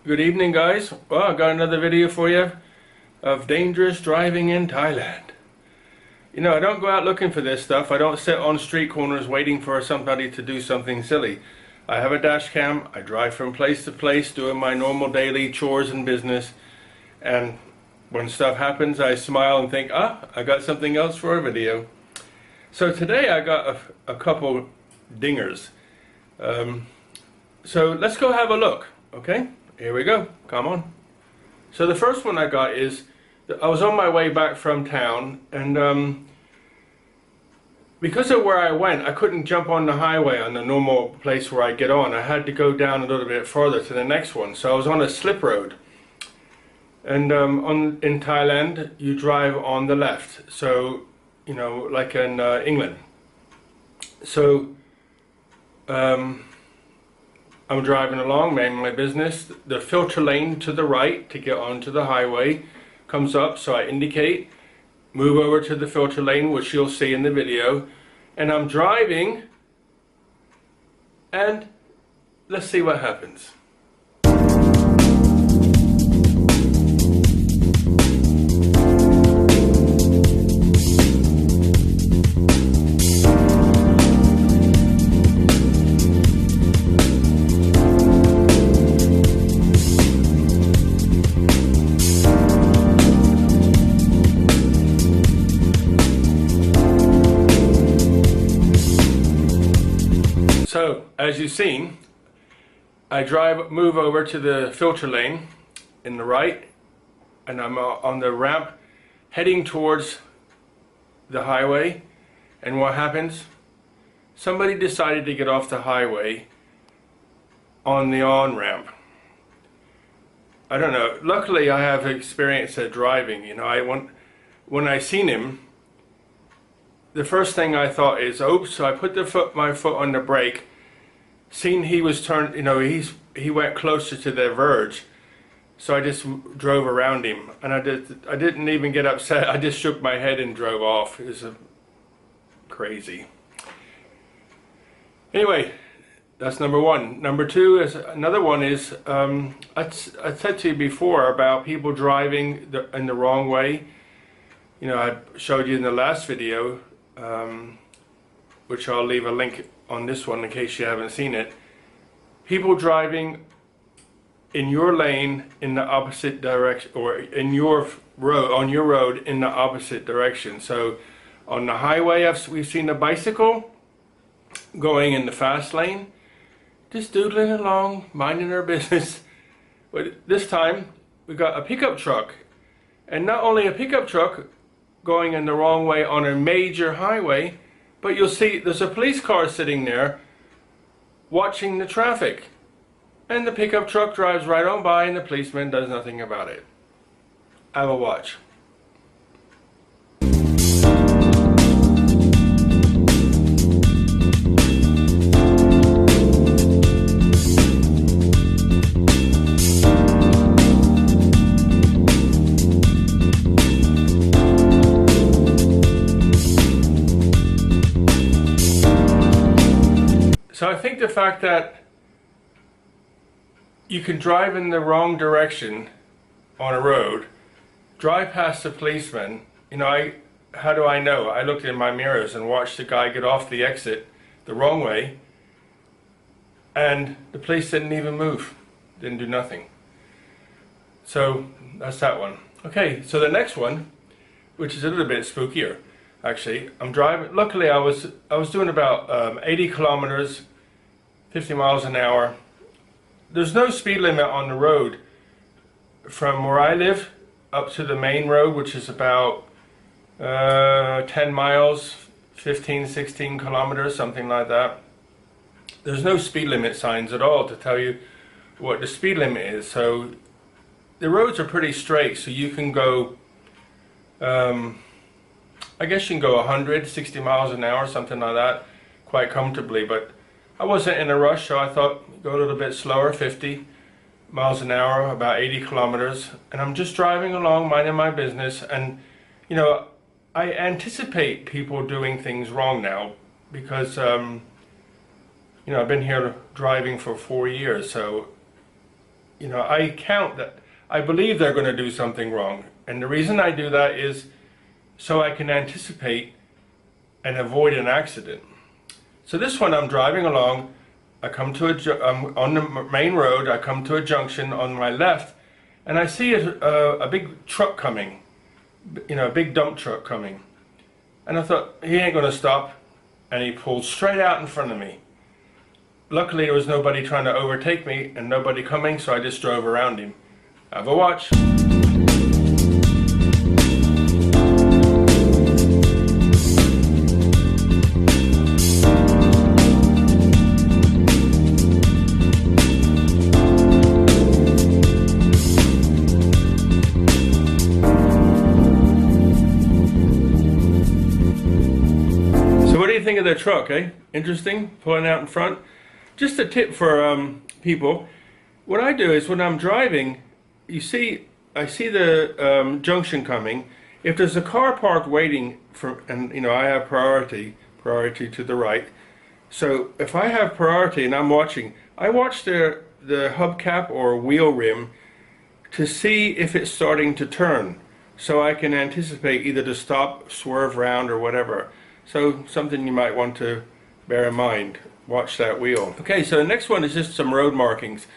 Good evening, guys. Well, I got another video for you of dangerous driving in Thailand. You know, I don't go out looking for this stuff. I don't sit on street corners waiting for somebody to do something silly. I have a dash cam. I drive from place to place doing my normal daily chores and business. And when stuff happens, I smile and think, I got something else for a video. So today I got a couple dingers. So let's go have a look, okay? Here we go. Come on. So the first one I got is, I was on my way back from town, and because of where I went, I couldn't jump on the highway on the normal place where I get on. I had to go down a little bit further to the next one. So I was on a slip road. And in Thailand, you drive on the left. So, you know, like in England. So, I'm driving along, minding my business. The filter lane to the right to get onto the highway comes up, so I indicate, move over to the filter lane, which you'll see in the video, and I'm driving, and let's see what happens. So, as you've seen, I move over to the filter lane in the right, and I'm on the ramp heading towards the highway, and what happens? Somebody decided to get off the highway on the on-ramp. I don't know, luckily I have experience at driving, you know, when I seen him, the first thing I thought is, oops, so I put my foot on the brake, seen he was turned, you know, he went closer to the verge, so I just drove around him, and I didn't even get upset. I just shook my head and drove off. It was crazy. Anyway, that's number one. Number two is, another one is, I said to you before about people driving in the wrong way. You know, I showed you in the last video, which I'll leave a link on this one in case you haven't seen it. People driving in your lane in the opposite direction, or in your road, on your road in the opposite direction. So on the highway, we've seen a bicycle going in the fast lane, just doodling along, minding their business. But this time we got a pickup truck, and not only a pickup truck going in the wrong way on a major highway, but you'll see there's a police car sitting there watching the traffic, and the pickup truck drives right on by and the policeman does nothing about it. Have a watch. So I think the fact that you can drive in the wrong direction on a road, drive past the policeman, you know, how do I know? I looked in my mirrors and watched the guy get off the exit the wrong way, and the police didn't even move, didn't do nothing. So that's that one. Okay, so the next one, which is a little bit spookier, actually. I'm driving, luckily I was doing about 80 kilometers, 50 miles an hour. There's no speed limit on the road from where I live up to the main road, which is about 10 miles, 15, 16 kilometers, something like that. There's no speed limit signs at all to tell you what the speed limit is. So the roads are pretty straight, so you can go, I guess you can go 100, 60 miles an hour, something like that, quite comfortably. But I wasn't in a rush, so I thought go a little bit slower, 50 miles an hour, about 80 kilometers. And I'm just driving along, minding my business. And, you know, I anticipate people doing things wrong now because, you know, I've been here driving for 4 years, so you know, I count that. I believe they're going to do something wrong. And the reason I do that is so I can anticipate and avoid an accident. So this one, I'm driving along, I come to I'm on the main road, I come to a junction on my left, and I see a big truck coming, you know, a big dump truck coming. And I thought, he ain't going to stop. And he pulled straight out in front of me. Luckily, there was nobody trying to overtake me and nobody coming, so I just drove around him. Have a watch. Think of the truck, eh? Interesting, pulling out in front. Just a tip for people. What I do is when I'm driving, I see the junction coming. If there's a car parked waiting for, and you know, I have priority to the right. So if I have priority and I'm watching, I watch the hubcap or wheel rim to see if it's starting to turn, so I can anticipate either to stop, swerve round, or whatever. So something you might want to bear in mind. Watch that wheel. Okay, so the next one is just some road markings.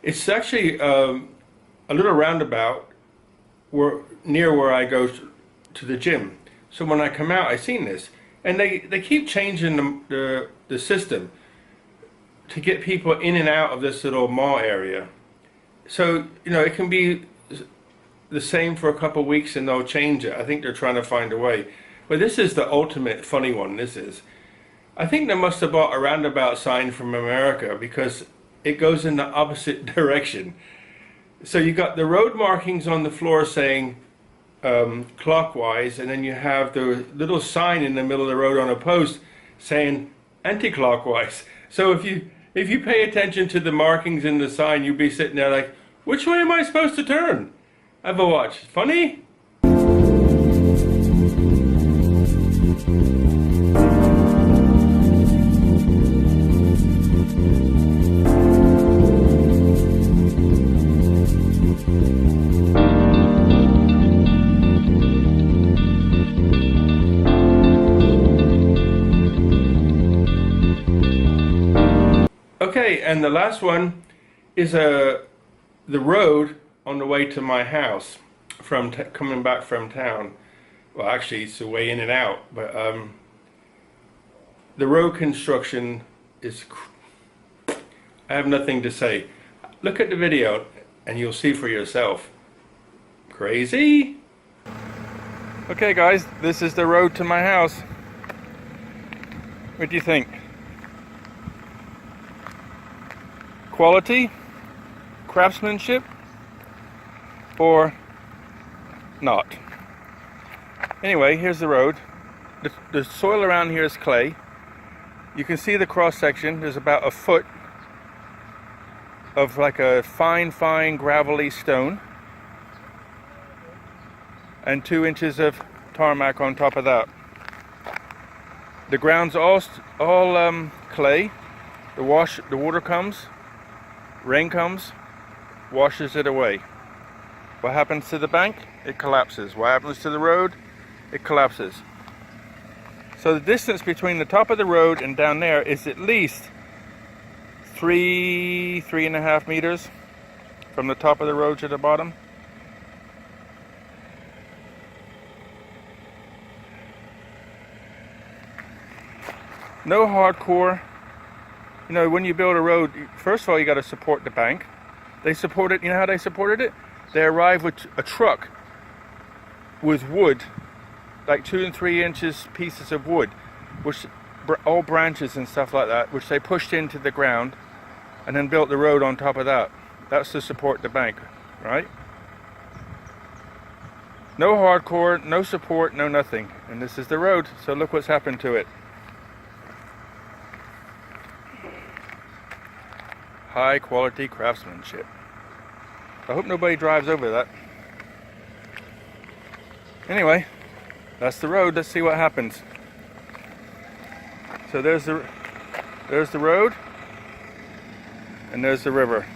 It's actually a little roundabout near where I go to the gym. So when I come out, I've seen this. And they keep changing the system to get people in and out of this little mall area. So, you know, it can be the same for a couple of weeks and they'll change it. I think they're trying to find a way. But this is the ultimate funny one, this is. I think they must have bought a roundabout sign from America because it goes in the opposite direction. So you got the road markings on the floor saying clockwise, and then you have the little sign in the middle of the road on a post saying anti-clockwise. So if you pay attention to the markings in the sign, you'll be sitting there like, which way am I supposed to turn? Have a watch. Funny? Okay, and the last one is the road on the way to my house from coming back from town. Well, actually, it's the way in and out, but the road construction is... I have nothing to say. Look at the video and you'll see for yourself. Crazy? Okay guys, this is the road to my house. What do you think? Quality, craftsmanship, or not? Anyway, here's the road. The soil around here is clay. You can see the cross section. There's about a foot of like a fine gravelly stone and 2 inches of tarmac on top of that. The ground's all clay. The water comes, rain comes, washes it away. What happens to the bank? It collapses. What happens to the road? It collapses. So the distance between the top of the road and down there is at least 3.5 meters from the top of the road to the bottom. No hardcore. You know, when you build a road, first of all, you got to support the bank. They support it. You know how they supported it? They arrived with a truck with wood, like 2 and 3 inches pieces of wood, which all branches and stuff like that, which they pushed into the ground, and then built the road on top of that. That's to support the bank, right? No hardcore, no support, no nothing. And this is the road. So look what's happened to it. High quality craftsmanship. I hope nobody drives over that. Anyway, that's the road. Let's see what happens. So there's the road, and there's the river.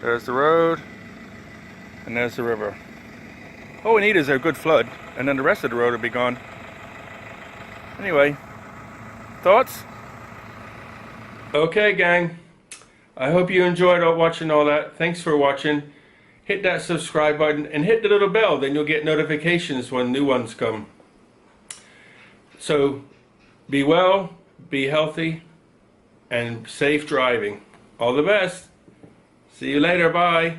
There's the road, and there's the river. All we need is a good flood, and then the rest of the road will be gone. Anyway, thoughts? Okay, gang. I hope you enjoyed watching all that. Thanks for watching. Hit that subscribe button and hit the little bell, then you'll get notifications when new ones come. So, be well, be healthy, and safe driving. All the best. See you later. Bye.